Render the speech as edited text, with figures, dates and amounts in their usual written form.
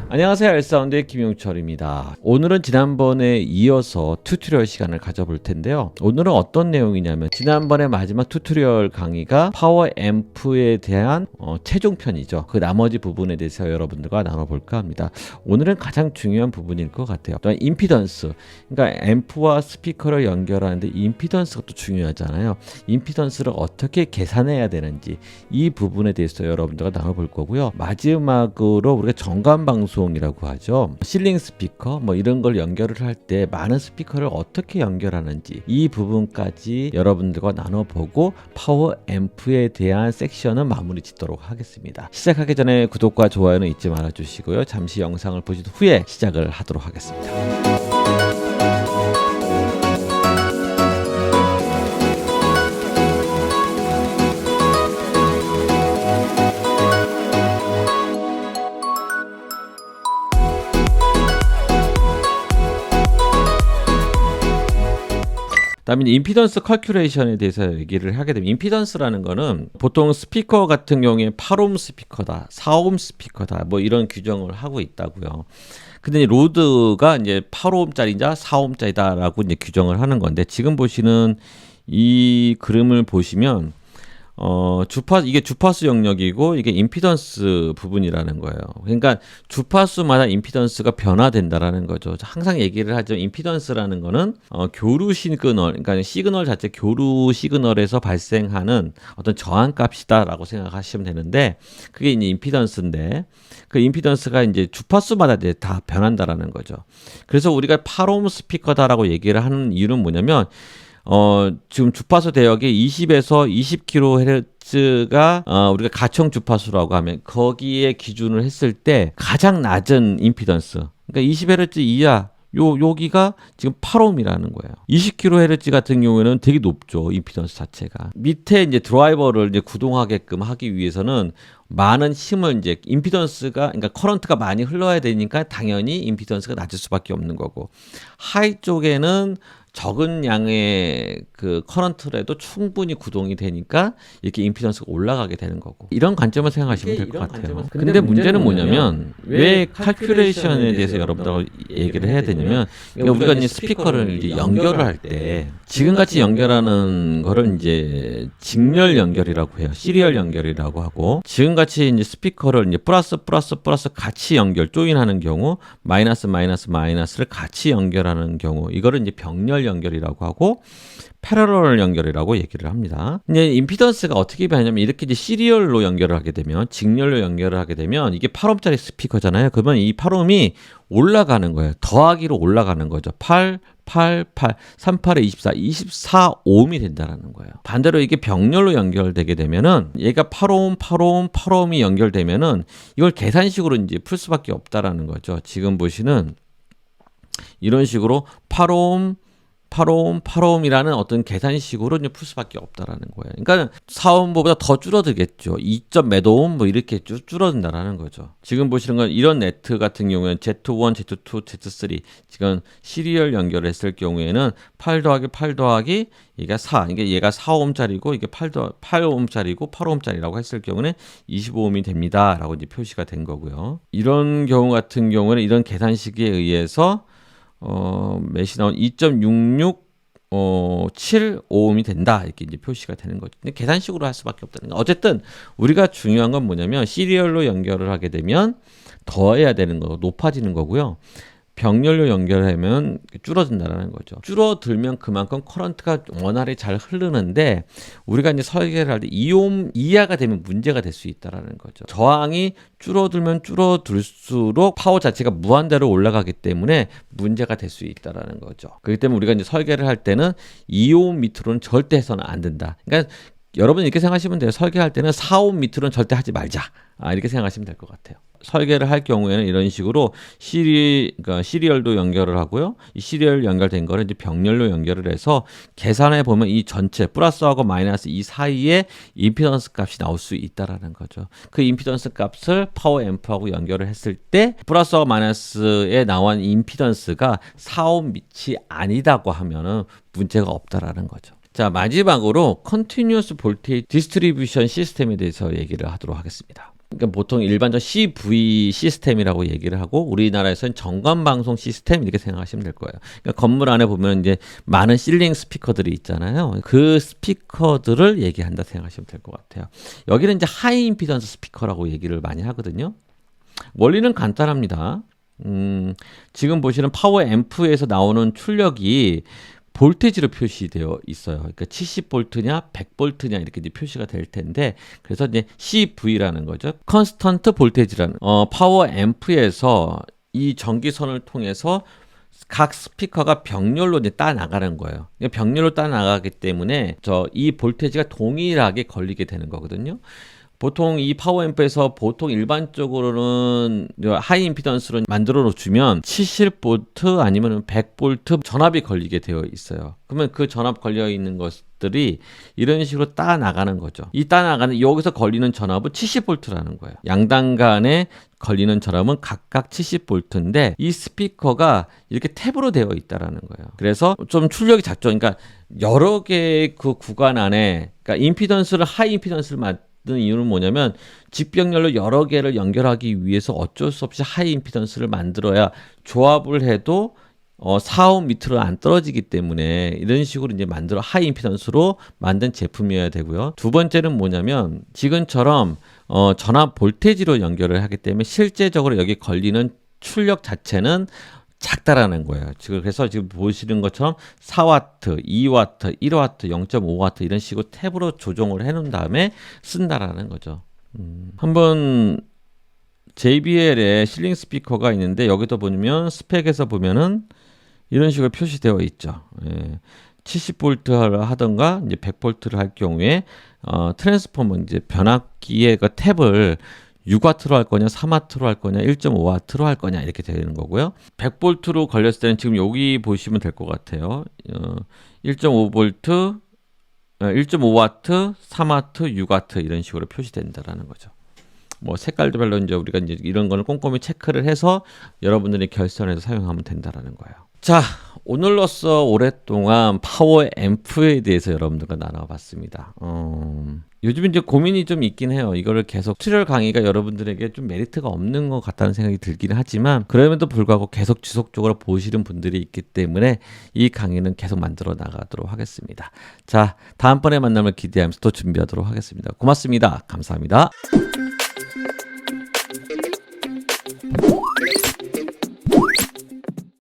안녕하세요, 알사운드의 김용철입니다. 오늘은 지난번에 이어서 튜토리얼 시간을 가져볼 텐데요. 오늘은 어떤 내용이냐면 지난번에 마지막 튜토리얼 강의가 파워 앰프에 대한 최종편이죠. 그 나머지 부분에 대해서 여러분들과 나눠볼까 합니다. 오늘은 가장 중요한 부분일 것 같아요. 또한 임피던스, 그러니까 앰프와 스피커를 연결하는데 임피던스가 또 중요하잖아요. 임피던스를 어떻게 계산해야 되는지 이 부분에 대해서 여러분들과 나눠볼 거고요. 마지막으로 우리가 정관 방송 이라고 하죠. 실링 스피커 뭐 이런 걸 연결을 할 때 많은 스피커를 어떻게 연결하는지 이 부분까지 여러분들과 나눠보고 파워 앰프에 대한 섹션은 마무리 짓도록 하겠습니다. 시작하기 전에 구독과 좋아요는 잊지 말아 주시고요. 잠시 영상을 보신 후에 시작을 하도록 하겠습니다. 다음에 임피던스 컬큘레이션에 대해서 얘기를 하게 되면 임피던스라는 거는 보통 스피커 같은 경우에 8옴 스피커다, 4옴 스피커다 뭐 이런 규정을 하고 있다고요. 근데 로드가 이제 8옴짜리냐 4옴짜리다라고 이제 규정을 하는 건데 지금 보시는 이 그림을 보시면 이게 주파수 영역이고 이게 임피던스 부분이라는 거예요. 그러니까 주파수마다 임피던스가 변화된다라는 거죠. 항상 얘기를 하죠. 임피던스라는 거는 교루 시그널, 그러니까 시그널 자체 교루 시그널에서 발생하는 어떤 저항값이다라고 생각하시면 되는데 그게 이제 임피던스인데 그 임피던스가 이제 주파수마다 이제 다 변한다라는 거죠. 그래서 우리가 8옴 스피커다라고 얘기를 하는 이유는 뭐냐면 지금 주파수 대역이 20에서 20kHz가 우리가 가청 주파수라고 하면 거기에 기준을 했을 때 가장 낮은 임피던스, 그러니까 20Hz 이하 여기가 지금 8옴이라는 거예요. 20kHz 같은 경우에는 되게 높죠. 임피던스 자체가. 밑에 이제 드라이버를 이제 구동하게끔 하기 위해서는 많은 힘을 이제 임피던스가, 그러니까 커런트가 많이 흘러야 되니까 당연히 임피던스가 낮을 수밖에 없는 거고, 하이 쪽에는 적은 양의 그 커런트라도 충분히 구동이 되니까 이렇게 임피던스가 올라가게 되는 거고, 이런 관점을 생각하시면 될 것 같아요. 근데 문제는 뭐냐면 왜 칼큘레이션에 대해서 여러분들하고 얘기를 해야 되냐면, 그러니까 우리가 이제 스피커를 이제 연결을 할 때 지금같이 연결하는 거를 이제 직렬 연결이라고 해요. 시리얼 연결이라고 하고, 지금같이 이제 스피커를 이제 플러스 같이 연결 조인하는 경우, 마이너스를 같이 연결하는 경우, 이거를 이제 병렬 연결이라고 하고 패러럴 연결이라고 얘기를 합니다. 이제 임피던스가 어떻게 변하냐면 이렇게 이제 시리얼로 연결을 하게 되면, 직렬로 연결을 하게 되면 이게 8옴짜리 스피커잖아요. 그러면 이 8옴이 올라가는 거예요. 더하기로 올라가는 거죠. 8, 38에 24옴이 된다는 거예요. 반대로 이게 병렬로 연결되게 되면은 얘가 8옴이 연결되면은 이걸 계산식으로 이제 풀 수밖에 없다라는 거죠. 지금 보시는 이런 식으로 8옴이라는 어떤 계산식으로 이제 풀 수밖에 없다라는 거예요. 그러니까 4옴보다 더 줄어들겠죠. 2점 몇 옴 뭐 이렇게 줄어든다라는 거죠. 지금 보시는 건 이런 네트 같은 경우에는 Z1, Z2, Z3 지금 시리얼 연결을 했을 경우에는 8 더하기 얘가 4, 이게 얘가 4옴짜리고 이게 8옴짜리고 8옴짜리라고 했을 경우는 25옴이 됩니다라고 이제 표시가 된 거고요. 이런 경우 같은 경우는 이런 계산식에 의해서 몇이 나온 2.6675옴이 된다 이렇게 이제 표시가 되는 거죠. 근데 계산식으로 할 수밖에 없다는 거. 어쨌든 우리가 중요한 건 뭐냐면 시리얼로 연결을 하게 되면 더해야 되는 거, 높아지는 거고요. 병렬로 연결하면 줄어든다는 거죠. 줄어들면 그만큼 커런트가 원활히 잘 흐르는데 우리가 이제 설계를 할 때 2옴 이하가 되면 문제가 될 수 있다는 거죠. 저항이 줄어들면 줄어들수록 파워 자체가 무한대로 올라가기 때문에 문제가 될 수 있다는 거죠. 그렇기 때문에 우리가 이제 설계를 할 때는 2옴 밑으로는 절대 해서는 안 된다. 그러니까 여러분 이렇게 생각하시면 돼요. 설계할 때는 4옴 밑으로는 절대 하지 말자. 이렇게 생각하시면 될 것 같아요. 설계를 할 경우에는 이런 식으로 그러니까 시리얼도 연결을 하고요. 이 시리얼 연결된 거를 이제 병렬로 연결을 해서 계산해 보면 이 전체 플러스하고 마이너스 이 사이에 임피던스 값이 나올 수 있다라는 거죠. 그 임피던스 값을 파워 앰프하고 연결을 했을 때 플러스하고 마이너스에 나온 임피던스가 4옴 밑이 아니다고 하면은 문제가 없다라는 거죠. 자, 마지막으로 컨티뉴어스 볼테이지 디스트리뷰션 시스템에 대해서 얘기를 하도록 하겠습니다. 그러니까 보통 일반적 CV 시스템이라고 얘기를 하고 우리나라에서는 전관방송 시스템 이렇게 생각하시면 될 거예요. 그러니까 건물 안에 보면 이제 많은 실링 스피커들이 있잖아요. 그 스피커들을 얘기한다 생각하시면 될 것 같아요. 여기는 이제 하이 임피던스 스피커라고 얘기를 많이 하거든요. 원리는 간단합니다. 지금 보시는 파워 앰프에서 나오는 출력이 볼테지로 표시되어 있어요. 그러니까 70볼트냐 100볼트냐 이렇게 이제 표시가 될 텐데 그래서 이제 CV라는 거죠. 컨스턴트 볼테지라는 파워 앰프에서 이 전기선을 통해서 각 스피커가 병렬로 이제 따 나가는 거예요. 병렬로 따 나가기 때문에 이 볼테지가 동일하게 걸리게 되는 거거든요. 보통 이 파워앰프에서 보통 일반적으로는 하이 임피던스로 만들어 주면 70V 아니면 100V 전압이 걸리게 되어 있어요. 그러면 그 전압 걸려 있는 것들이 이런 식으로 따 나가는 거죠. 이 따 나가는 여기서 걸리는 전압은 70V라는 거예요. 양당 간에 걸리는 전압은 각각 70V인데 이 스피커가 이렇게 탭으로 되어 있다라는 거예요. 그래서 좀 출력이 작죠. 그러니까 여러 개의 그 구간 안에 그러니까 임피던스를 하이 임피던스를 이유는 뭐냐면 직병렬로 여러 개를 연결하기 위해서 어쩔 수 없이 하이 임피던스를 만들어야 조합을 해도 4옴 밑으로 안 떨어지기 때문에 이런 식으로 이제 만들어 하이 임피던스로 만든 제품이어야 되고요. 두 번째는 뭐냐면 지금처럼 전압 볼테지로 연결을 하기 때문에 실제적으로 여기 걸리는 출력 자체는 작다라는 거예요. 그래서 지금 보시는 것처럼 4와트, 2와트, 1와트, 0.5와트 이런 식으로 탭으로 조정을 해놓은 다음에 쓴다라는 거죠. 한번 JBL의 실링 스피커가 있는데 여기도 보면 스펙에서 보면은 이런 식으로 표시되어 있죠. 70V를 하던가 이제 100V를 할 경우에 트랜스포머 이제 변압기의 그 탭을 6W로 할 거냐, 3W로 할 거냐, 1.5W로 할 거냐 이렇게 되는 거고요. 100V로 걸렸을 때는 지금 여기 보시면 될 것 같아요. 1.5V, 1.5W, 3W, 6W 이런 식으로 표시된다라는 거죠. 뭐 색깔도 별로 이제 우리가 이제 이런 거는 꼼꼼히 체크를 해서 여러분들이 결선해서 사용하면 된다라는 거예요. 자, 오늘로써 오랫동안 파워 앰프에 대해서 여러분들과 나눠봤습니다. 요즘 이제 고민이 좀 있긴 해요. 이거를 계속 튜토리얼 강의가 여러분들에게 좀 메리트가 없는 것 같다는 생각이 들기는 하지만 그럼에도 불구하고 계속 지속적으로 보시는 분들이 있기 때문에 이 강의는 계속 만들어 나가도록 하겠습니다. 자, 다음번에 만남을 기대하면서 또 준비하도록 하겠습니다. 고맙습니다. 감사합니다.